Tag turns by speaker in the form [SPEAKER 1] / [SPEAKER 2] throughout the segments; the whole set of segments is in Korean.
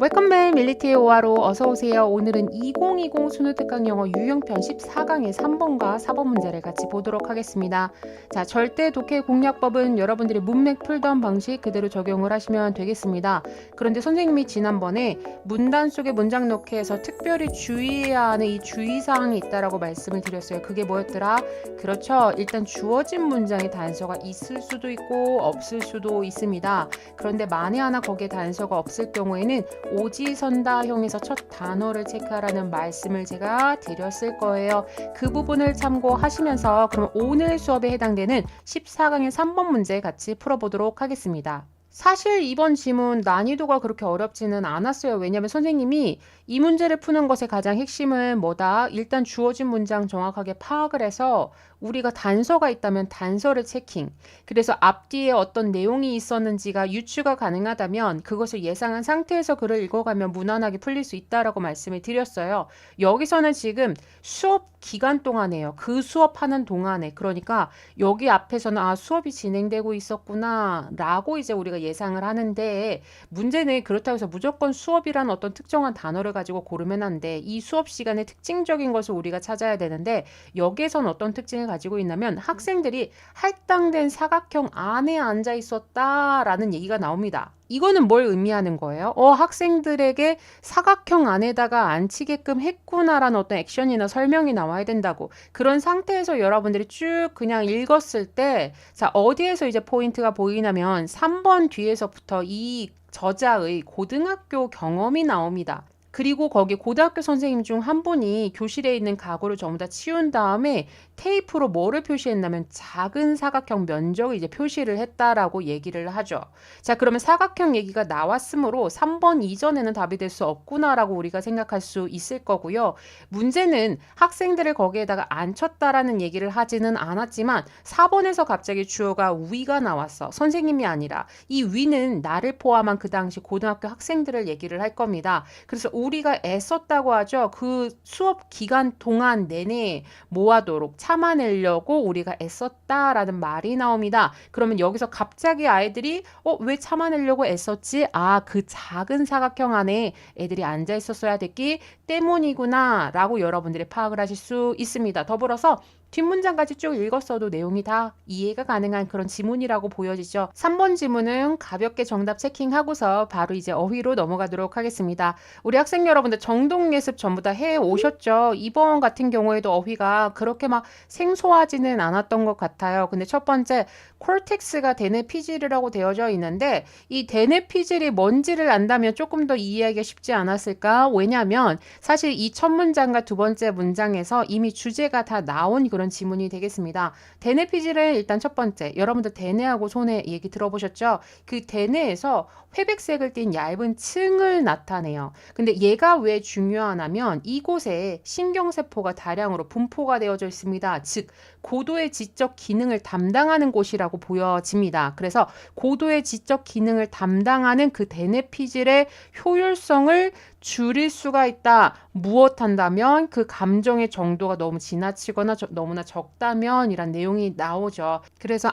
[SPEAKER 1] 웰컴 백 밀리티의 오하로 어서오세요. 오늘은 2020 수능특강 영어 유형편 14강의 3번과 4번 문제를 같이 보도록 하겠습니다. 자, 절대 독해 공략법은 여러분들이 문맥 풀던 방식 그대로 적용을 하시면 되겠습니다. 그런데 선생님이 지난번에 문단 속에 문장 넣기에서 특별히 주의해야 하는 이 주의사항이 있다라고 말씀을 드렸어요. 그게 뭐였더라? 그렇죠. 일단 주어진 문장에 단서가 있을 수도 있고 없을 수도 있습니다. 그런데 만에 하나 거기에 단서가 없을 경우에는 오지선다형에서 첫 단어를 체크하라는 말씀을 제가 드렸을 거예요. 그 부분을 참고하시면서 그럼 오늘 수업에 해당되는 14강의 3번 문제 같이 풀어보도록 하겠습니다. 사실 이번 지문 난이도가 그렇게 어렵지는 않았어요. 왜냐하면 선생님이 이 문제를 푸는 것의 가장 핵심은 뭐다? 일단 주어진 문장 정확하게 파악을 해서 우리가 단서가 있다면 단서를 체킹. 그래서 앞뒤에 어떤 내용이 있었는지가 유추가 가능하다면 그것을 예상한 상태에서 글을 읽어가면 무난하게 풀릴 수 있다라고 말씀을 드렸어요. 여기서는 지금 수업 기간 동안에요. 그 수업하는 동안에. 그러니까 여기 앞에서는 아 수업이 진행되고 있었구나 라고 이제 우리가 예상을 하는데 문제는 그렇다고 해서 무조건 수업이라는 어떤 특정한 단어를 가지고 고르면 안 돼. 이 수업 시간의 특징적인 것을 우리가 찾아야 되는데 여기에선 어떤 특징을 가지고 있냐면 학생들이 할당된 사각형 안에 앉아 있었다라는 얘기가 나옵니다. 이거는 뭘 의미하는 거예요? 학생들에게 사각형 안에다가 앉히게끔 했구나라는 어떤 액션이나 설명이 나와야 된다고. 그런 상태에서 여러분들이 쭉 그냥 읽었을 때, 자, 어디에서 이제 포인트가 보이냐면 3번 뒤에서부터 이 저자의 고등학교 경험이 나옵니다. 그리고 거기 고등학교 선생님 중 한 분이 교실에 있는 가구를 전부 다 치운 다음에 테이프로 뭐를 표시했냐면 작은 사각형 면적을 이제 표시를 했다라고 얘기를 하죠. 자, 그러면 사각형 얘기가 나왔으므로 3번 이전에는 답이 될 수 없구나라고 우리가 생각할 수 있을 거고요. 문제는 학생들을 거기에다가 앉혔다라는 얘기를 하지는 않았지만 4번에서 갑자기 주어가 위가 나왔어. 선생님이 아니라 이 위는 나를 포함한 그 당시 고등학교 학생들을 얘기를 할 겁니다. 그래서 우리가 애썼다고 하죠. 그 수업 기간 동안 내내 모아도록 참아내려고 우리가 애썼다라는 말이 나옵니다. 그러면 여기서 갑자기 아이들이 왜 참아내려고 애썼지? 아, 그 작은 사각형 안에 애들이 앉아 있었어야 됐기 때문이구나 라고 여러분들이 파악을 하실 수 있습니다. 더불어서 뒷문장까지 쭉 읽었어도 내용이 다 이해가 가능한 그런 지문이라고 보여지죠. 3번 지문은 가볍게 정답 체킹하고서 바로 이제 어휘로 넘어가도록 하겠습니다. 우리 학생 여러분들 정독 예습 전부 다 해오셨죠? 이번 같은 경우에도 어휘가 그렇게 막 생소하지는 않았던 것 같아요. 근데 첫 번째, 콜텍스가 대뇌 피질이라고 되어져 있는데 이 대뇌 피질이 뭔지를 안다면 조금 더 이해하기가 쉽지 않았을까? 왜냐하면 사실 이 첫 문장과 두 번째 문장에서 이미 주제가 다 나온 그런 지문이 되겠습니다. 대뇌 피질은 일단 첫 번째, 여러분들 대뇌하고 손에 얘기 들어보셨죠? 그 대뇌에서 회백색을 띤 얇은 층을 나타내요. 근데 얘가 왜 중요하냐면 이곳에 신경세포가 다량으로 분포가 되어져 있습니다. 즉 고도의 지적 기능을 담당하는 곳이라고 보여집니다. 그래서 고도의 지적 기능을 담당하는 그 대뇌 피질의 효율성을 줄일 수가 있다. 무엇한다면 그 감정의 정도가 너무 지나치거나 너무나 적다면 이란 내용이 나오죠. 그래서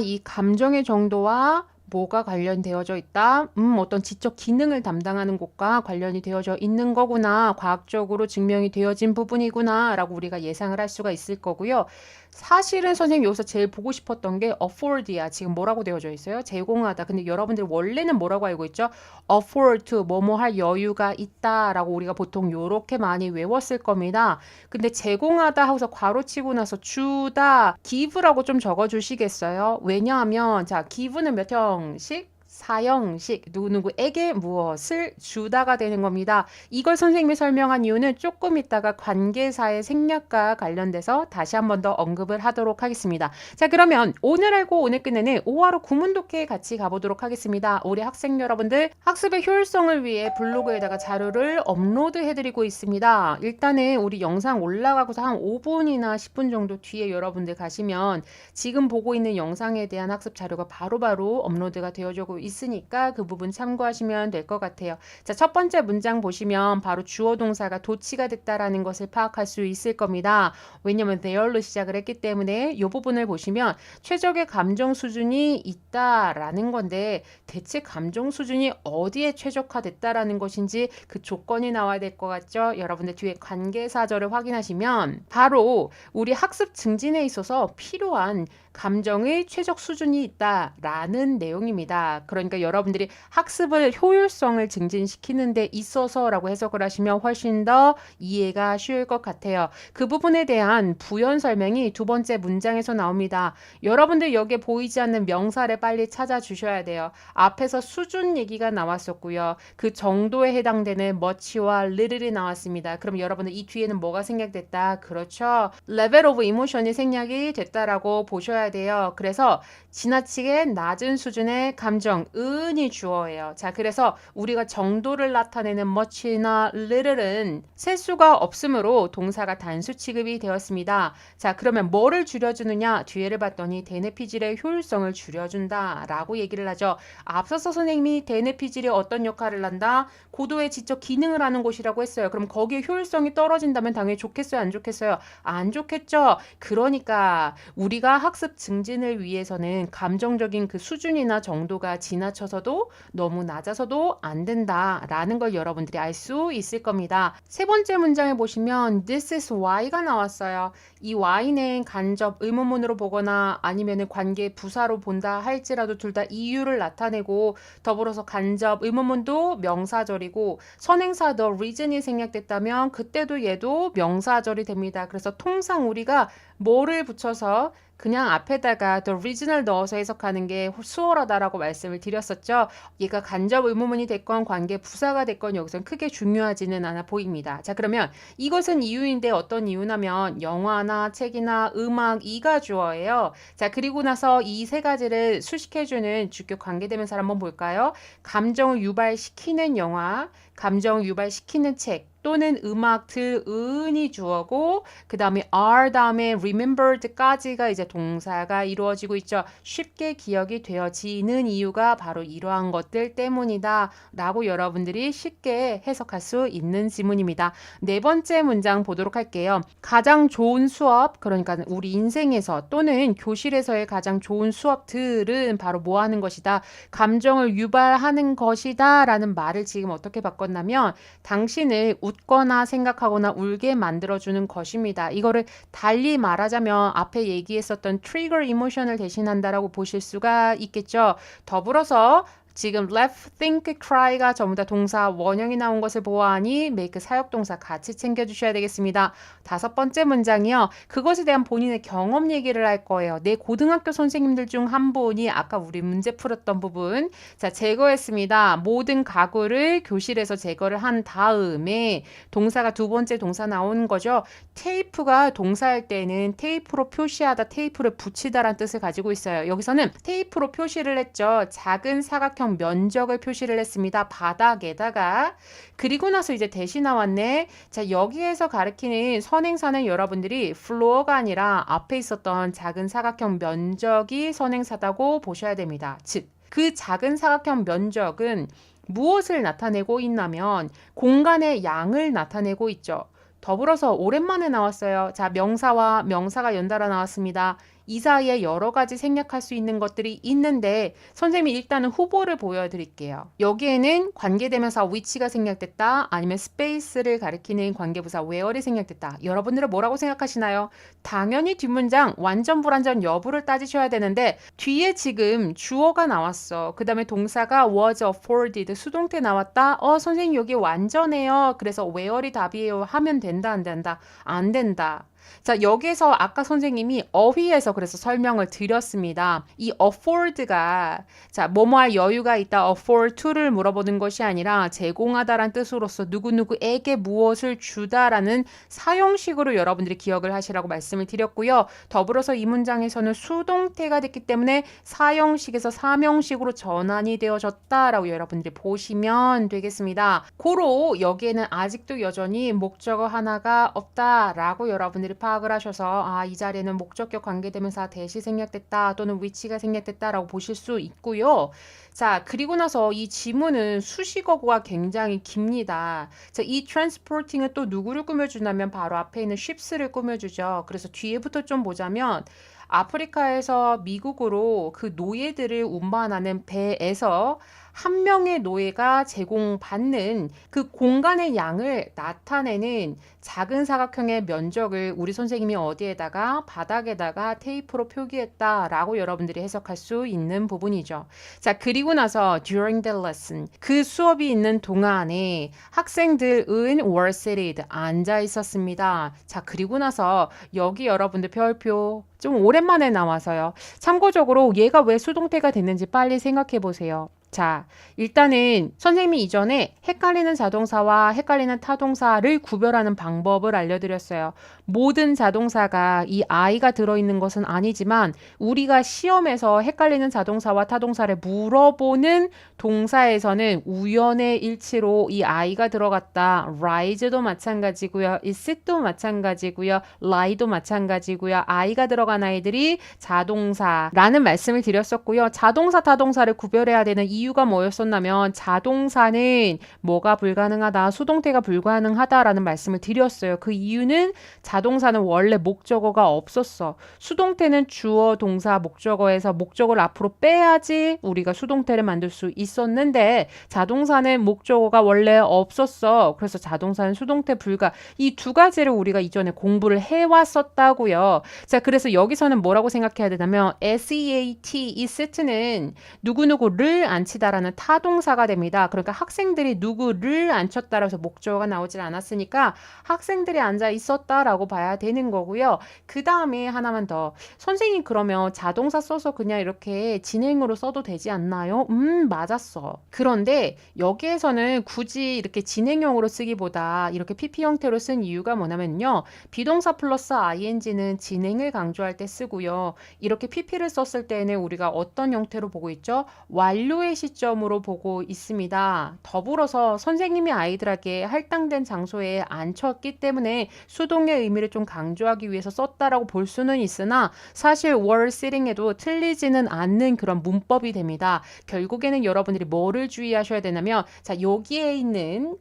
[SPEAKER 1] 이 감정의 정도와 뭐가 관련되어져 있다? 어떤 지적 기능을 담당하는 곳과 관련이 되어져 있는 거구나. 과학적으로 증명이 되어진 부분이구나. 라고 우리가 예상을 할 수가 있을 거고요. 사실은 선생님 여기서 제일 보고 싶었던 게 afford야. 지금 뭐라고 되어져 있어요? 제공하다. 근데 여러분들 원래는 뭐라고 알고 있죠? afford to 뭐뭐 할 여유가 있다 라고 우리가 보통 요렇게 많이 외웠을 겁니다. 근데 제공하다 하고서 괄호치고 나서 주다 give라고 좀 적어 주시겠어요? 왜냐하면 자 give는 몇 형식? 사형식 누구누구에게 무엇을 주다가 되는 겁니다. 이걸 선생님이 설명한 이유는 조금 있다가 관계사의 생략과 관련돼서 다시 한 번 더 언급을 하도록 하겠습니다. 자, 그러면 오늘 알고 오늘 끝내는 5화로 구문독해 같이 가보도록 하겠습니다. 우리 학생 여러분들 학습의 효율성을 위해 블로그에다가 자료를 업로드해드리고 있습니다. 일단은 우리 영상 올라가고서 한 5분이나 10분 정도 뒤에 여러분들 가시면 지금 보고 있는 영상에 대한 학습 자료가 바로바로 업로드가 되어지고 있습니다. 있으니까 그 부분 참고하시면 될 것 같아요. 자, 첫 번째 문장 보시면 바로 주어 동사가 도치가 됐다라는 것을 파악할 수 있을 겁니다. 왜냐면 there로 시작을 했기 때문에 이 부분을 보시면 최적의 감정 수준이 있다라는 건데 대체 감정 수준이 어디에 최적화됐다라는 것인지 그 조건이 나와야 될 것 같죠? 여러분들 뒤에 관계사절을 확인하시면 바로 우리 학습 증진에 있어서 필요한 감정의 최적 수준이 있다라는 내용입니다. 그러니까 여러분들이 학습을 효율성을 증진시키는 데 있어서라고 해석을 하시면 훨씬 더 이해가 쉬울 것 같아요. 그 부분에 대한 부연 설명이 두 번째 문장에서 나옵니다. 여러분들 여기에 보이지 않는 명사를 빨리 찾아주셔야 돼요. 앞에서 수준 얘기가 나왔었고요. 그 정도에 해당되는 much와 little이 나왔습니다. 그럼 여러분들 이 뒤에는 뭐가 생략됐다? 그렇죠. level of emotion이 생략이 됐다라고 보셔야 돼요. 그래서 지나치게 낮은 수준의 감정, 은이 주어예요. 자, 그래서 우리가 정도를 나타내는 much나 little은 세수가 없으므로 동사가 단수 취급이 되었습니다. 자, 그러면 뭐를 줄여주느냐? 뒤에를 봤더니 대뇌피질의 효율성을 줄여준다라고 얘기를 하죠. 앞서서 선생님이 대뇌피질이 어떤 역할을 한다? 고도의 지적 기능을 하는 곳이라고 했어요. 그럼 거기에 효율성이 떨어진다면 당연히 좋겠어요? 안 좋겠어요? 안 좋겠죠? 그러니까 우리가 학습 증진을 위해서는 감정적인 그 수준이나 정도가 지나쳐서도 너무 낮아서도 안 된다라는 걸 여러분들이 알 수 있을 겁니다. 세 번째 문장에 보시면 This is why가 나왔어요. 이 why는 간접 의문문으로 보거나 아니면 관계 부사로 본다 할지라도 둘 다 이유를 나타내고 더불어서 간접 의문문도 명사절이고 선행사 the reason이 생략됐다면 그때도 얘도 명사절이 됩니다. 그래서 통상 우리가 뭐를 붙여서 그냥 앞에다가 the reason을 넣어서 해석하는 게 수월하다라고 말씀을 드렸었죠. 얘가 간접 의문문이 됐건 관계 부사가 됐건 여기서는 크게 중요하지는 않아 보입니다. 자, 그러면 이것은 이유인데 어떤 이유냐면 영화나 책이나 음악 이가 주어예요. 자, 그리고 나서 이 세 가지를 수식해주는 주격 관계대명사를 한번 볼까요? 감정을 유발시키는 영화, 감정을 유발시키는 책, 또는 음악, 은이 주어고 그 다음에 are 다음에 remembered까지가 이제 동사가 이루어지고 있죠. 쉽게 기억이 되어지는 이유가 바로 이러한 것들 때문이다 라고 여러분들이 쉽게 해석할 수 있는 지문입니다. 네 번째 문장 보도록 할게요. 가장 좋은 수업, 그러니까 우리 인생에서 또는 교실에서의 가장 좋은 수업들은 바로 뭐 하는 것이다? 감정을 유발하는 것이다 라는 말을 지금 어떻게 바꿨냐면 당신을 웃거나 생각하거나 울게 만들어주는 것입니다. 이거를 달리 말하자면 앞에 얘기했었던 trigger emotion을 대신한다라고 보실 수가 있겠죠. 더불어서 지금 laugh, think, cry가 전부 다 동사 원형이 나온 것을 보아하니 make 사역동사 같이 챙겨주셔야 되겠습니다. 다섯 번째 문장이요. 그것에 대한 본인의 경험 얘기를 할 거예요. 내 고등학교 선생님들 중 한 분이 아까 우리 문제 풀었던 부분 자 제거했습니다. 모든 가구를 교실에서 제거를 한 다음에 동사가 두 번째 동사 나오는 거죠. 테이프가 동사일 때는 테이프로 표시하다, 테이프를 붙이다라는 뜻을 가지고 있어요. 여기서는 테이프로 표시를 했죠. 작은 사각형 면적을 표시를 했습니다. 바닥에다가 그리고 나서 이제 대시 나왔네. 자 여기에서 가리키는 선행사는 여러분들이 floor가 아니라 앞에 있었던 작은 사각형 면적이 선행사다고 보셔야 됩니다. 즉 그 작은 사각형 면적은 무엇을 나타내고 있냐면 공간의 양을 나타내고 있죠. 더불어서 오랜만에 나왔어요. 자 명사와 명사가 연달아 나왔습니다. 이 사이에 여러 가지 생략할 수 있는 것들이 있는데 선생님이 일단은 후보를 보여드릴게요. 여기에는 관계대명사 which가 생략됐다 아니면 space를 가리키는 관계부사 where이 생략됐다. 여러분들은 뭐라고 생각하시나요? 당연히 뒷문장 완전 불완전 여부를 따지셔야 되는데 뒤에 지금 주어가 나왔어. 그 다음에 동사가 was afforded 수동태 나왔다. 선생님 여기 완전해요. 그래서 where이 답이에요. 하면 된다 안 된다? 안 된다. 자 여기에서 아까 선생님이 어휘에서 그래서 설명을 드렸습니다. 이 afford가 자 뭐뭐할 여유가 있다 afford to를 물어보는 것이 아니라 제공하다란 뜻으로서 누구누구에게 무엇을 주다라는 사용식으로 여러분들이 기억을 하시라고 말씀을 드렸고요. 더불어서 이 문장에서는 수동태가 됐기 때문에 사용식에서 사명식으로 전환이 되어졌다라고 여러분들이 보시면 되겠습니다. 고로 여기에는 아직도 여전히 목적어 하나가 없다라고 여러분들이 파악을 하셔서 이 자리에는 목적격 관계대명사 대시 생략됐다 또는 위치가 생략됐다라고 보실 수 있고요. 자, 그리고 나서 이 지문은 수식어가 굉장히 깁니다. 자, 이 transporting은 또 누구를 꾸며주냐면 바로 앞에 있는 ships를 꾸며주죠. 그래서 뒤에부터 좀 보자면 아프리카에서 미국으로 그 노예들을 운반하는 배에서 한 명의 노예가 제공받는 그 공간의 양을 나타내는 작은 사각형의 면적을 우리 선생님이 어디에다가 바닥에다가 테이프로 표기했다라고 여러분들이 해석할 수 있는 부분이죠. 자, 그리고 나서 during the lesson 그 수업이 있는 동안에 학생들은 were seated 앉아 있었습니다. 자, 그리고 나서 여기 여러분들 별표 좀 오랜만에 나와서요. 참고적으로 얘가 왜 수동태가 됐는지 빨리 생각해 보세요. 자, 일단은 선생님이 이전에 헷갈리는 자동사와 헷갈리는 타동사를 구별하는 방법을 알려드렸어요. 모든 자동사가 이 I가 들어있는 것은 아니지만 우리가 시험에서 헷갈리는 자동사와 타동사를 물어보는 동사에서는 우연의 일치로 이 I가 들어갔다. rise도 마찬가지고요. is도 마찬가지고요. lie도 마찬가지고요. I가 들어간 아이들이 자동사라는 말씀을 드렸었고요. 자동사, 타동사를 구별해야 되는 이유가 뭐였었냐면 자동사는 뭐가 불가능하다, 수동태가 불가능하다라는 말씀을 드렸어요. 그 이유는 자동사는 원래 목적어가 없었어. 수동태는 주어, 동사, 목적어에서 목적어를 앞으로 빼야지 우리가 수동태를 만들 수 있었는데 자동사는 목적어가 원래 없었어. 그래서 자동사는 수동태 불가. 이 두 가지를 우리가 이전에 공부를 해왔었다고요. 자, 그래서 여기서는 뭐라고 생각해야 되냐면 SEAT, 이 세트는 누구누구를 앉히다라는 타동사가 됩니다. 그러니까 학생들이 누구를 앉혔다라고 해서 목적어가 나오질 않았으니까 학생들이 앉아 있었다라고 봐야 되는 거고요. 그 다음에 하나만 더. 선생님 그러면 자동사 써서 그냥 이렇게 진행으로 써도 되지 않나요? 맞았어. 그런데 여기에서는 굳이 이렇게 진행형으로 쓰기보다 이렇게 PP 형태로 쓴 이유가 뭐냐면요. 비동사 플러스 ing는 진행을 강조할 때 쓰고요. 이렇게 PP를 썼을 때는 우리가 어떤 형태로 보고 있죠? 완료의 시점으로 보고 있습니다. 더불어서 선생님이 아이들에게 할당된 장소에 앉혔기 때문에 수동의 의미를 좀 강조하기 위해서 썼다라고 볼 수는 있으나 사실 were sitting에도 틀리지는 않는 그런 문법이 됩니다. 결국에는 여러분들이 뭐를 주의하셔야 되냐면 자, 여기에 있는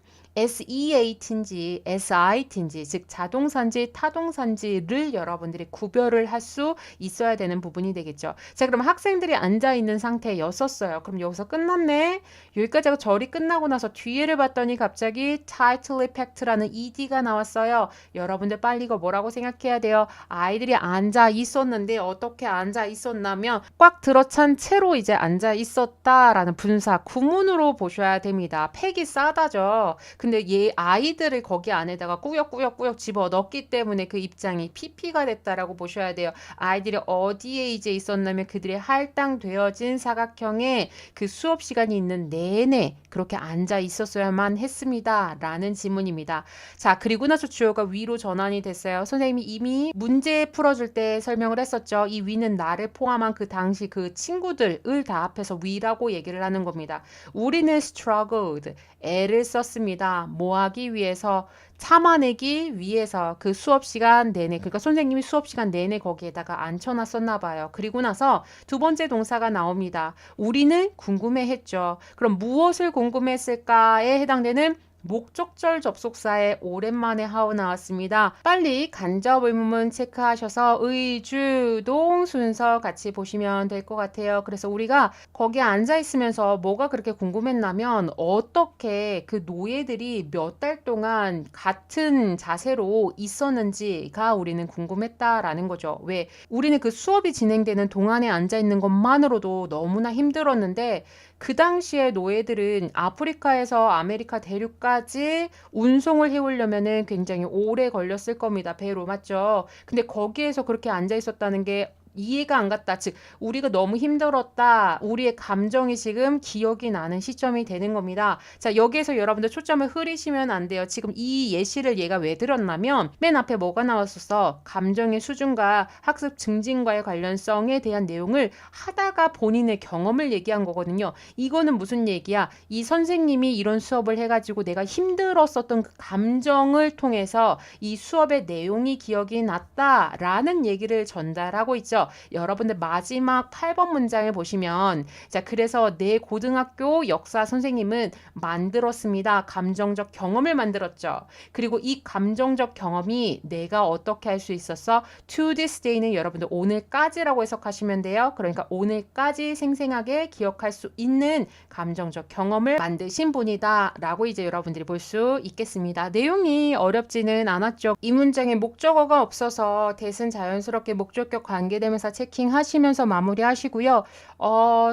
[SPEAKER 1] SEAT인지 SIT인지 즉 자동사인지 타동사인지를 여러분들이 구별을 할 수 있어야 되는 부분이 되겠죠. 자, 그럼 학생들이 앉아있는 상태였었어요. 그럼 여기서 끝났네. 여기까지 하고 절이 끝나고 나서 뒤에를 봤더니 갑자기 tightly packed라는 ED가 나왔어요. 여러분들 빨리 이거 뭐라고 생각해야 돼요? 아이들이 앉아 있었는데 어떻게 앉아 있었냐면 꽉 들어찬 채로 이제 앉아 있었다라는 분사 구문으로 보셔야 됩니다. 팩이 싸다죠. 근데 얘 아이들을 거기 안에다가 꾸역꾸역꾸역 집어넣기 때문에 그 입장이 PP가 됐다라고 보셔야 돼요. 아이들이 어디에 이제 있었냐면 그들이 할당되어진 사각형에 그 수업 시간이 있는 내내 그렇게 앉아 있었어야만 했습니다. 라는 지문입니다. 자, 그리고 나서 주어가 위로 전환이 됐어요. 선생님이 이미 문제 풀어줄 때 설명을 했었죠. 이 위는 나를 포함한 그 당시 그 친구들을 다 합해서 위라고 얘기를 하는 겁니다. 우리는 struggled, 애를 썼습니다. 뭐 하기 위해서? 참아내기 위해서 그 수업 시간 내내, 그러니까 선생님이 수업 시간 내내 거기에다가 앉혀놨었나 봐요. 그리고 나서 두 번째 동사가 나옵니다. 우리는 궁금해했죠. 그럼 무엇을 궁금했을까에 해당되는 목적절 접속사에 오랜만에 하우 나왔습니다. 빨리 간접 의문문 체크하셔서 의주동 순서 같이 보시면 될 것 같아요. 그래서 우리가 거기에 앉아 있으면서 뭐가 그렇게 궁금했냐면 어떻게 그 노예들이 몇 달 동안 같은 자세로 있었는지가 우리는 궁금했다라는 거죠. 왜? 우리는 그 수업이 진행되는 동안에 앉아 있는 것만으로도 너무나 힘들었는데 그 당시에 노예들은 아프리카에서 아메리카 대륙까지 운송을 해오려면은 굉장히 오래 걸렸을 겁니다. 배로, 맞죠? 근데 거기에서 그렇게 앉아 있었다는 게 이해가 안 갔다. 즉 우리가 너무 힘들었다. 우리의 감정이 지금 기억이 나는 시점이 되는 겁니다. 자, 여기에서 여러분들 초점을 흐리시면 안 돼요. 지금 이 예시를 얘가 왜 들었냐면 맨 앞에 뭐가 나왔었어? 감정의 수준과 학습 증진과의 관련성에 대한 내용을 하다가 본인의 경험을 얘기한 거거든요. 이거는 무슨 얘기야? 이 선생님이 이런 수업을 해가지고 내가 힘들었었던 그 감정을 통해서 이 수업의 내용이 기억이 났다라는 얘기를 전달하고 있죠. 되겠죠. 여러분들 마지막 8번 문장을 보시면 자, 그래서 내 고등학교 역사 선생님은 만들었습니다. 감정적 경험을 만들었죠. 그리고 이 감정적 경험이 내가 어떻게 할 수 있었어? To this day는 여러분들 오늘까지라고 해석하시면 돼요. 그러니까 오늘까지 생생하게 기억할 수 있는 감정적 경험을 만드신 분이다 라고 이제 여러분들이 볼 수 있겠습니다. 내용이 어렵지는 않았죠. 이 문장에 목적어가 없어서 대신 자연스럽게 목적격 관계대명사 체킹하시면서 마무리하시고요.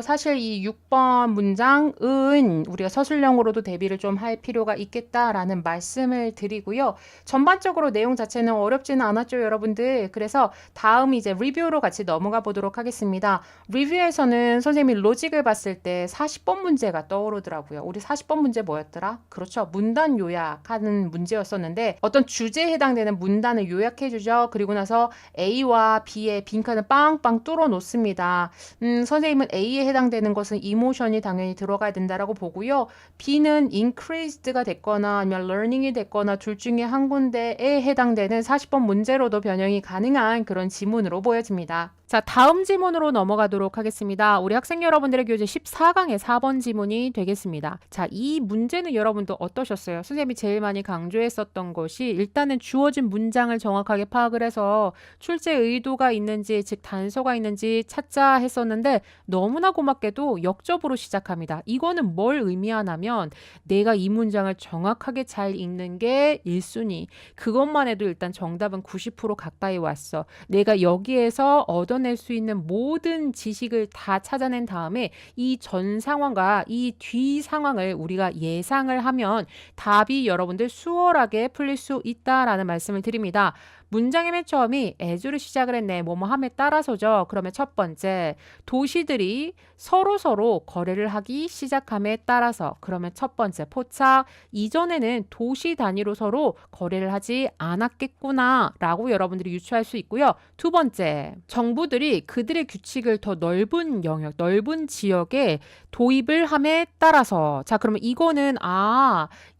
[SPEAKER 1] 사실 이 6번 문장은 우리가 서술형으로도 대비를 좀 할 필요가 있겠다라는 말씀을 드리고요. 전반적으로 내용 자체는 어렵지는 않았죠, 여러분들. 그래서 다음 이제 리뷰로 같이 넘어가 보도록 하겠습니다. 리뷰에서는 선생님이 로직을 봤을 때 40번 문제가 떠오르더라고요. 우리 40번 문제 뭐였더라? 그렇죠. 문단 요약하는 문제였었는데 어떤 주제에 해당되는 문단을 요약해주죠. 그리고 나서 A와 B의 빈칸을 빵빵 뚫어 놓습니다. 선생님은 A에 해당되는 것은 이모션이 당연히 들어가야 된다라고 보고요. B는 increased가 됐거나 아니면 learning이 됐거나 둘 중에 한 군데에 해당되는 40번 문제로도 변형이 가능한 그런 지문으로 보여집니다. 자, 다음 지문으로 넘어가도록 하겠습니다. 우리 학생 여러분들의 교재 14강의 4번 지문이 되겠습니다. 자, 이 문제는 여러분도 어떠셨어요? 선생님이 제일 많이 강조했었던 것이 일단은 주어진 문장을 정확하게 파악을 해서 출제 의도가 있는지, 즉 단서가 있는지 찾자 했었는데 너무나 고맙게도 역접으로 시작합니다. 이거는 뭘 의미하냐면 내가 이 문장을 정확하게 잘 읽는 게 1순위. 그것만 해도 일단 정답은 90% 가까이 왔어. 내가 여기에서 얻어낼 수 있는 모든 지식을 다 찾아낸 다음에 이 전 상황과 이 뒤 상황을 우리가 예상을 하면 답이 여러분들 수월하게 풀릴 수 있다라는 말씀을 드립니다. 문장의 맨 처음이 as로 시작을 했네. 뭐뭐함에 따라서죠. 그러면 첫 번째, 도시들이 서로 거래를 하기 시작함에 따라서. 그러면 첫 번째 포착, 이전에는 도시 단위로 서로 거래를 하지 않았겠구나 라고 여러분들이 유추할 수 있고요. 두 번째, 정부들이 그들의 규칙을 더 넓은 영역, 넓은 지역에 도입을 함에 따라서. 자, 그러면 이거는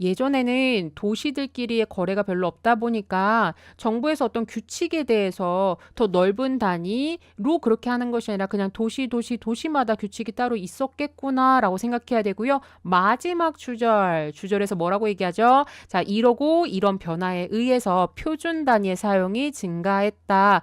[SPEAKER 1] 예전에는 도시들끼리의 거래가 별로 없다 보니까 정부에서 어떤 규칙에 대해서 더 넓은 단위로 그렇게 하는 것이 아니라 그냥 도시마다 규칙이 따로 있었겠구나라고 생각해야 되고요. 마지막 주절에서 뭐라고 얘기하죠? 자, 이러고 이런 변화에 의해서 표준 단위의 사용이 증가했다.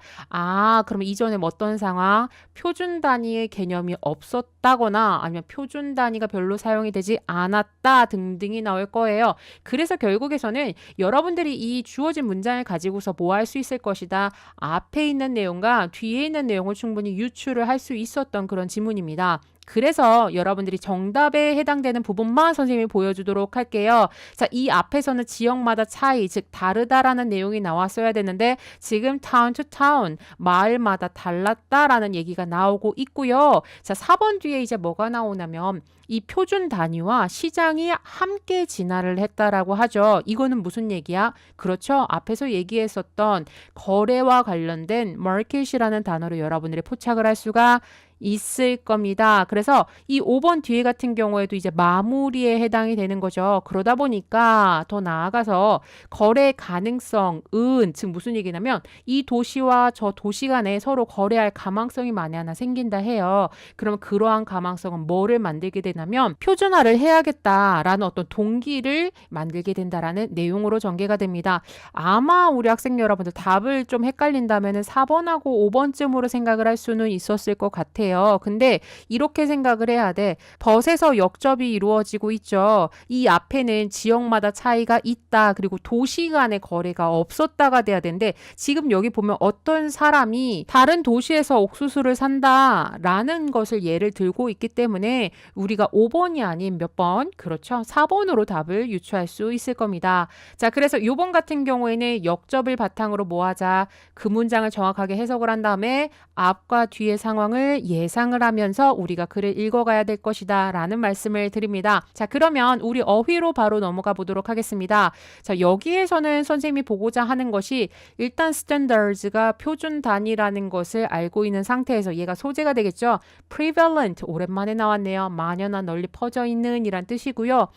[SPEAKER 1] 그러면 이전에 어떤 상황? 표준 단위의 개념이 없었다거나 아니면 표준 단위가 별로 사용이 되지 않았다 등등이 나올 거예요. 그래서 결국에서는 여러분들이 이 주어진 문장을 가지고서 뭐 할 수 있을 것이다. 앞에 있는 내용과 뒤에 있는 내용을 충분히 유추를 할 수 있었던 그런 지문입니다. 그래서 여러분들이 정답에 해당되는 부분만 선생님이 보여주도록 할게요. 자, 이 앞에서는 지역마다 차이, 즉 다르다라는 내용이 나왔어야 되는데 지금 town to town, 마을마다 달랐다라는 얘기가 나오고 있고요. 자, 4번 뒤에 이제 뭐가 나오냐면 이 표준 단위와 시장이 함께 진화를 했다라고 하죠. 이거는 무슨 얘기야? 그렇죠. 앞에서 얘기했었던 거래와 관련된 market이라는 단어로 여러분들이 포착을 할 수가 있을 겁니다. 그래서 이 5번 뒤에 같은 경우에도 이제 마무리에 해당이 되는 거죠. 그러다 보니까 더 나아가서 거래 가능성은 즉 무슨 얘기냐면 이 도시와 저 도시 간에 서로 거래할 가망성이 만에 하나 생긴다 해요. 그러면 그러한 가망성은 뭐를 만들게 되냐면 표준화를 해야겠다라는 어떤 동기를 만들게 된다라는 내용으로 전개가 됩니다. 아마 우리 학생 여러분들 답을 좀 헷갈린다면 4번하고 5번쯤으로 생각을 할 수는 있었을 것 같아요. 근데 이렇게 생각을 해야 돼. 벗에서 역접이 이루어지고 있죠. 이 앞에는 지역마다 차이가 있다. 그리고 도시 간의 거래가 없었다가 돼야 되는데 지금 여기 보면 어떤 사람이 다른 도시에서 옥수수를 산다라는 것을 예를 들고 있기 때문에 우리가 5번이 아닌 몇 번? 그렇죠. 4번으로 답을 유추할 수 있을 겁니다. 자, 그래서 이번 같은 경우에는 역접을 바탕으로 뭐 하자? 그 문장을 정확하게 해석을 한 다음에 앞과 뒤의 상황을 예상을 하면서 우리가 글을 읽어가야 될 것이다 라는 말씀을 드립니다. 자, 그러면 우리 어휘로 바로 넘어가 보도록 하겠습니다. 자, 여기에서는 선생님이 보고자 하는 것이 일단 standards가 표준 단위라는 것을 알고 있는 상태에서 얘가 소재가 되겠죠. prevalent 오랜만에 나왔네요. 만연한 널리 퍼져 있는 이란 뜻이고요.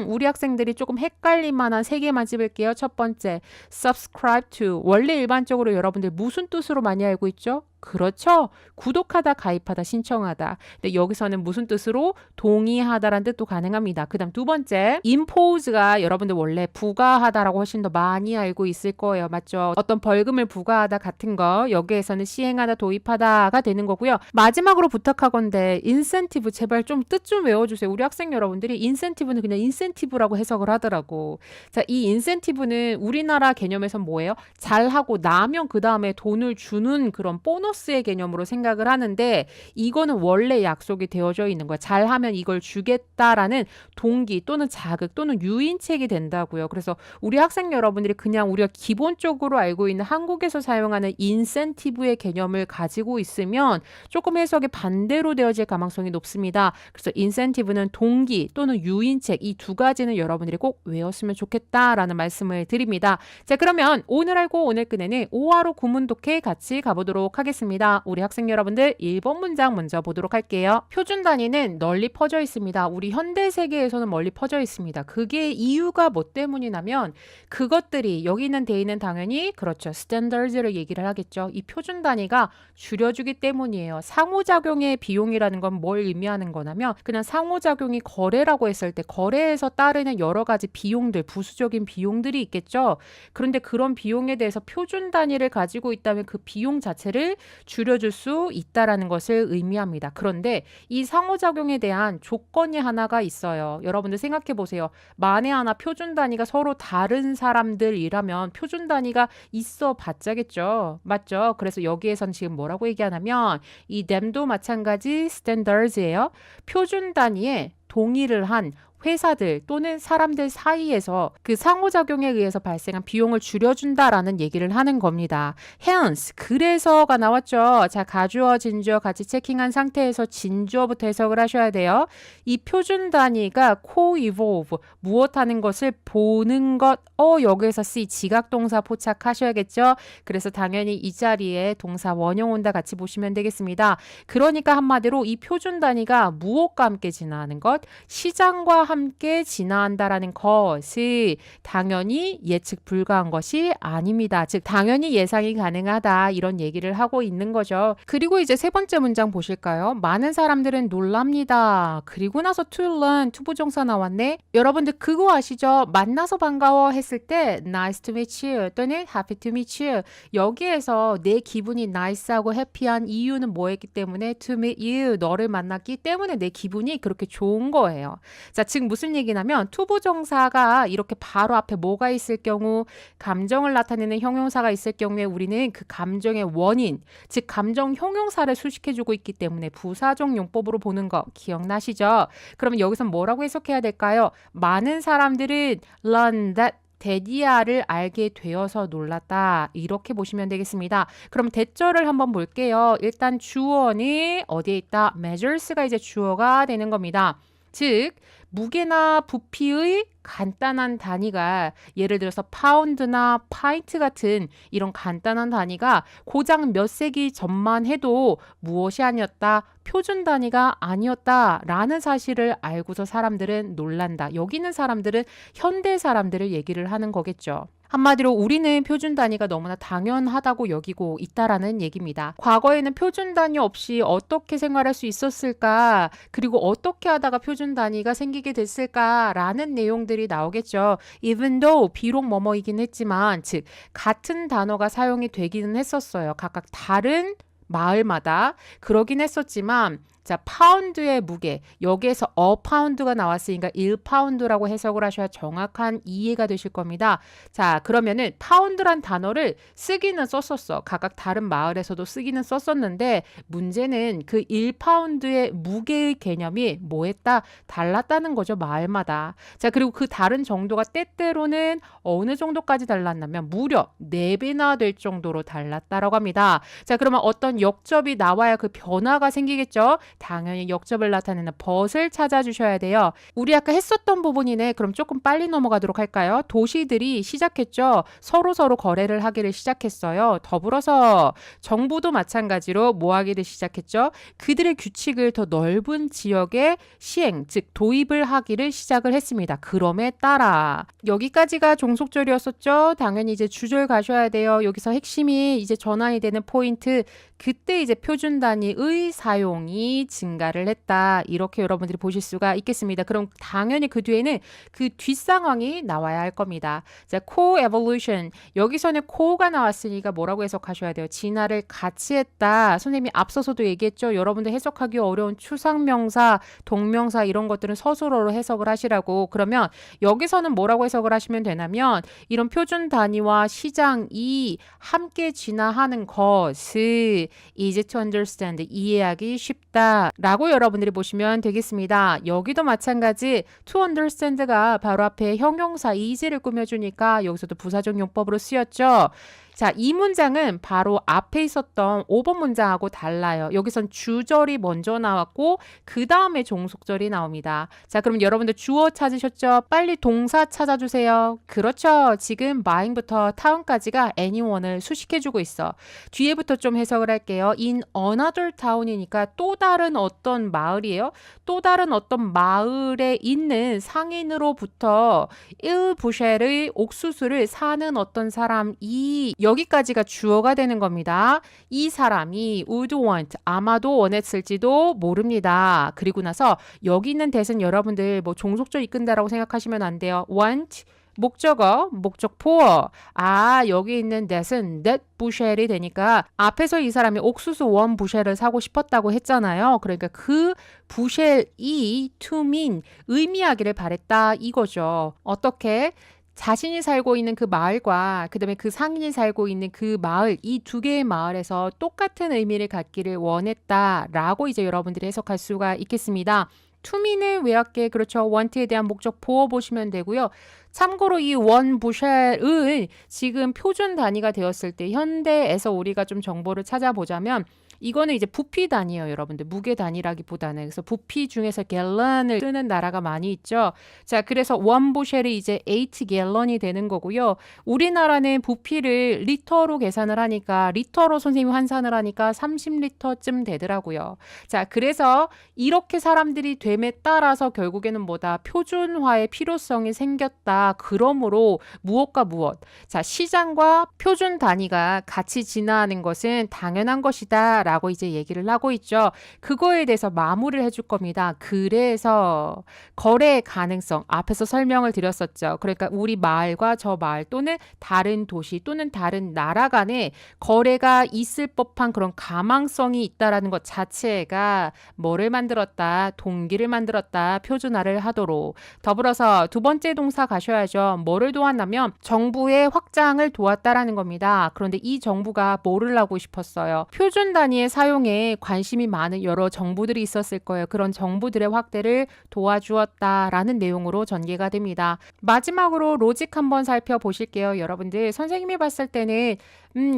[SPEAKER 1] 우리 학생들이 조금 헷갈릴 만한 3개만 찝을게요. 첫 번째, subscribe to. 원래 일반적으로 여러분들 무슨 뜻으로 많이 알고 있죠? 그렇죠. 구독하다, 가입하다, 신청하다. 근데 여기서는 무슨 뜻으로? 동의하다라는 뜻도 가능합니다. 그 다음 두 번째, impose가 여러분들 원래 부과하다라고 훨씬 더 많이 알고 있을 거예요. 맞죠? 어떤 벌금을 부과하다 같은 거, 여기에서는 시행하다, 도입하다가 되는 거고요. 마지막으로 부탁하건대 인센티브 제발 좀 뜻 좀 외워주세요. 우리 학생 여러분들이 인센티브는 그냥 인센티브라고 해석을 하더라고. 자, 이 인센티브는 우리나라 개념에선 뭐예요? 잘하고 나면 그 다음에 돈을 주는 그런 보너스의 개념으로 생각을 하는데 이거는 원래 약속이 되어져 있는 거야. 잘하면 이걸 주겠다라는 동기 또는 자극 또는 유인책이 된다고요. 그래서 우리 학생 여러분들이 그냥 우리가 기본적으로 알고 있는 한국에서 사용하는 인센티브의 개념을 가지고 있으면 조금 해석이 반대로 되어질 가능성이 높습니다. 그래서 인센티브는 동기 또는 유인책 이 두 가지는 여러분들이 꼭 외웠으면 좋겠다라는 말씀을 드립니다. 자, 그러면 오늘 알고 오늘 끝내는 5화로 구문 독해 같이 가보도록 하겠습니다. 우리 학생 여러분들 1번 문장 먼저 보도록 할게요. 표준 단위는 널리 퍼져 있습니다. 우리 현대 세계에서는 멀리 퍼져 있습니다. 그게 이유가 뭐 때문이냐면 그것들이 여기 있는 데이는 당연히 그렇죠. 스탠더드를 얘기를 하겠죠. 이 표준 단위가 줄여주기 때문이에요. 상호작용의 비용이라는 건 뭘 의미하는 거냐면 그냥 상호작용이 거래라고 했을 때 거래에서 따르는 여러 가지 비용들, 부수적인 비용들이 있겠죠. 그런데 그런 비용에 대해서 표준 단위를 가지고 있다면 그 비용 자체를 줄여줄 수 있다라는 것을 의미합니다. 그런데 이 상호작용에 대한 조건이 하나가 있어요. 여러분들 생각해 보세요. 만에 하나 표준 단위가 서로 다른 사람들이라면 표준 단위가 있어 봤자겠죠. 맞죠? 그래서 여기에선 지금 뭐라고 얘기하냐면 이 them도 마찬가지 standards예요. 표준 단위에 동의를 한 회사들 또는 사람들 사이에서 그 상호작용에 의해서 발생한 비용을 줄여준다라는 얘기를 하는 겁니다. hence, 그래서가 나왔죠. 자, 가주어, 진주어 같이 체킹한 상태에서 진주어부터 해석을 하셔야 돼요. 이 표준 단위가 co-evolve, 무엇하는 것을 보는 것, 여기에서 C, 지각동사 포착하셔야겠죠. 그래서 당연히 이 자리에 동사 원형 온다 같이 보시면 되겠습니다. 그러니까 한마디로 이 표준 단위가 무엇과 함께 진화하는 것, 시장과 함께 진화한다라는 것이 당연히 예측 불가한 것이 아닙니다. 즉 당연히 예상이 가능하다 이런 얘기를 하고 있는 거죠. 그리고 이제 세 번째 문장 보실까요? 많은 사람들은 놀랍니다. 그리고 나서 to learn 투부정사 나왔네. 여러분들 그거 아시죠? 만나서 반가워 했을 때 nice to meet you 또는 happy to meet you 여기에서 내 기분이 nice하고 해피한 이유는 뭐였기 때문에 to meet you 너를 만났기 때문에 내 기분이 그렇게 좋은 거예요. 자, 즉 무슨 얘기냐면 투부정사가 이렇게 바로 앞에 뭐가 있을 경우 감정을 나타내는 형용사가 있을 경우에 우리는 그 감정의 원인, 즉 감정 형용사를 수식해주고 있기 때문에 부사적 용법으로 보는 거 기억나시죠? 그러면 여기서 뭐라고 해석해야 될까요? 많은 사람들은 learn that 데디아를 알게 되어서 놀랐다. 이렇게 보시면 되겠습니다. 그럼 대절을 한번 볼게요. 일단 주어는 어디에 있다? measures가 이제 주어가 되는 겁니다. 즉 무게나 부피의 간단한 단위가 예를 들어서 파운드나 파인트 같은 이런 간단한 단위가 고작 몇 세기 전만 해도 무엇이 아니었다? 표준 단위가 아니었다라는 사실을 알고서 사람들은 놀란다. 여기 있는 사람들은 현대 사람들을 얘기를 하는 거겠죠. 한마디로 우리는 표준 단위가 너무나 당연하다고 여기고 있다라는 얘기입니다. 과거에는 표준 단위 없이 어떻게 생활할 수 있었을까? 그리고 어떻게 하다가 표준 단위가 생기게 됐을까라는 내용들이 나오겠죠. Even though 비록 뭐뭐이긴 했지만 즉 같은 단어가 사용이 되기는 했었어요. 각각 다른 마을마다 그러긴 했었지만 자, 파운드의 무게 여기에서 파운드가 나왔으니까 1파운드라고 해석을 하셔야 정확한 이해가 되실 겁니다. 자, 그러면은 파운드란 단어를 쓰기는 썼었어. 각각 다른 마을에서도 쓰기는 썼었는데 문제는 그 1파운드의 무게의 개념이 뭐했다? 달랐다는 거죠. 마을마다. 자, 그리고 그 다른 정도가 때때로는 어느 정도까지 달랐냐면 무려 4배나 될 정도로 달랐다라고 합니다. 자, 그러면 어떤 역접이 나와야 그 변화가 생기겠죠. 당연히 역접을 나타내는 벗을 찾아주셔야 돼요. 우리 아까 했었던 부분이네. 그럼 조금 빨리 넘어가도록 할까요? 도시들이 시작했죠. 서로 거래를 하기를 시작했어요. 더불어서 정부도 마찬가지로 뭐 하기를 시작했죠. 그들의 규칙을 더 넓은 지역에 시행, 즉 도입을 하기를 시작을 했습니다. 그럼에 따라 여기까지가 종속절이었었죠. 당연히 이제 주절 가셔야 돼요. 여기서 핵심이 이제 전환이 되는 포인트 그때 이제 표준 단위의 사용이 증가를 했다. 이렇게 여러분들이 보실 수가 있겠습니다. 그럼 당연히 그 뒤에는 그 뒷상황이 나와야 할 겁니다. 자, co-evolution. 여기서는 co가 나왔으니까 뭐라고 해석하셔야 돼요? 진화를 같이 했다. 선생님이 앞서서도 얘기했죠. 여러분들 해석하기 어려운 추상명사, 동명사 이런 것들은 서술어로 해석을 하시라고. 그러면 여기서는 뭐라고 해석을 하시면 되냐면 이런 표준 단위와 시장이 함께 진화하는 것을 easy to understand, 이해하기 쉽다라고 여러분들이 보시면 되겠습니다. 여기도 마찬가지 to understand가 바로 앞에 형용사 easy를 꾸며주니까 여기서도 부사적 용법으로 쓰였죠. 자, 이 문장은 바로 앞에 있었던 5번 문장하고 달라요. 여기선 주절이 먼저 나왔고 그 다음에 종속절이 나옵니다. 자, 그럼 여러분들 주어 찾으셨죠? 빨리 동사 찾아주세요. 그렇죠. 지금 mying부터 town까지가 anyone을 수식해주고 있어. 뒤에부터 좀 해석을 할게요. in another town이니까 또 다른 어떤 마을이에요. 또 다른 어떤 마을에 있는 상인으로부터 1부셸의 옥수수를 사는 어떤 사람이 여기까지가 주어가 되는 겁니다. 이 사람이 would want, 아마도 원했을지도 모릅니다. 그리고 나서 여기 있는 that은 여러분들 뭐 종속절 이끈다라고 생각하시면 안 돼요. want, 목적어, 목적포어. 아, 여기 있는 that은 that 부셸이 되니까 앞에서 이 사람이 옥수수 원 부셸을 사고 싶었다고 했잖아요. 그러니까 그 부셸이 to mean, 의미하기를 바랬다 이거죠. 어떻게? 자신이 살고 있는 그 마을과 그 다음에 그 상인이 살고 있는 그 마을, 이 두 개의 마을에서 똑같은 의미를 갖기를 원했다라고 이제 여러분들이 해석할 수가 있겠습니다. to mean의 외할게, 그렇죠. want에 대한 목적 보어 보시면 되고요. 참고로 이 원 부셸은 지금 표준 단위가 되었을 때 현대에서 우리가 좀 정보를 찾아보자면 이거는 이제 부피 단위예요, 여러분들. 무게 단위라기보다는. 그래서 부피 중에서 갤런을 쓰는 나라가 많이 있죠. 자, 그래서 원 부셸이 이제 8 갤런이 되는 거고요. 우리나라는 부피를 리터로 계산을 하니까 리터로 선생님이 환산을 하니까 30리터쯤 되더라고요. 자, 그래서 이렇게 사람들이 됨에 따라서 결국에는 뭐다? 표준화의 필요성이 생겼다. 그러므로 무엇과 무엇? 자, 시장과 표준 단위가 같이 진화하는 것은 당연한 것이다. 라고 이제 얘기를 하고 있죠. 그거에 대해서 마무리를 해줄 겁니다. 그래서 거래 가능성, 앞에서 설명을 드렸었죠. 그러니까 우리 마을과 저 마을 또는 다른 도시 또는 다른 나라 간에 거래가 있을 법한 그런 가망성이 있다라는 것 자체가 뭐를 만들었다? 동기를 만들었다. 표준화를 하도록. 더불어서 두 번째 동사 가셔야죠. 뭐를 도왔냐면 정부의 확장을 도왔다라는 겁니다. 그런데 이 정부가 뭐를 하고 싶었어요? 표준 단위의 사용에 관심이 많은 여러 정부들이 있었을 거예요. 그런 정부들의 확대를 도와주었다라는 내용으로 전개가 됩니다. 마지막으로 로직 한번 살펴보실게요. 여러분들 선생님이 봤을 때는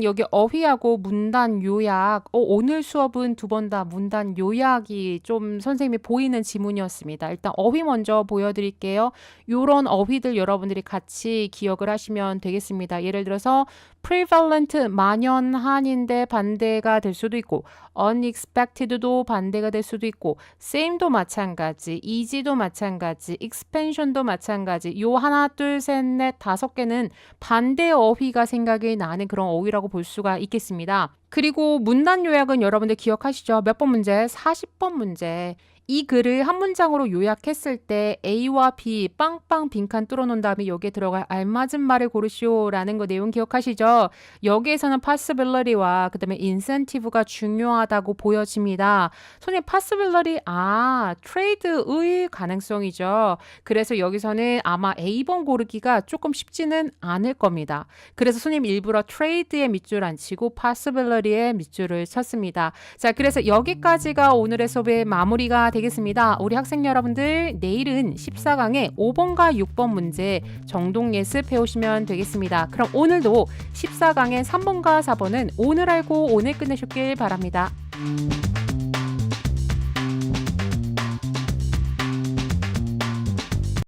[SPEAKER 1] 여기 어휘하고 문단 요약, 오늘 수업은 두 번 다 문단 요약이 좀 선생님이 보이는 지문이었습니다. 일단 어휘 먼저 보여드릴게요. 요런 어휘들 여러분들이 같이 기억을 하시면 되겠습니다. 예를 들어서 prevalent, 만연한인데 반대가 될 수도 있고 unexpected도 반대가 될 수도 있고 same도 마찬가지, easy도 마찬가지, expansion도 마찬가지. 요 하나, 둘, 셋, 넷, 5개는 반대 어휘가 생각이 나는 그런 어휘라고 볼 수가 있겠습니다. 그리고 문단 요약은 여러분들 기억하시죠? 몇 번 문제? 40번 문제. 이 글을 한 문장으로 요약했을 때 A와 B 빵빵 빈칸 뚫어놓은 다음에 여기에 들어갈 알맞은 말을 고르시오라는 거 내용 기억하시죠? 여기에서는 possibility와 그 다음에 incentive가 중요하다고 보여집니다. 선생님 possibility, trade의 가능성이죠. 그래서 여기서는 아마 A번 고르기가 조금 쉽지는 않을 겁니다. 그래서 선생님 일부러 trade의 밑줄 안 치고 possibility의 밑줄을 쳤습니다. 자, 그래서 여기까지가 오늘의 수업의 마무리가 되겠습니다. 우리 학생 여러분들 내일은 14강의 5번과 6번 문제 정독 예습해 오시면 되겠습니다. 그럼 오늘도 14강의 3번과 4번은 오늘 알고 오늘 끝내셨길 바랍니다.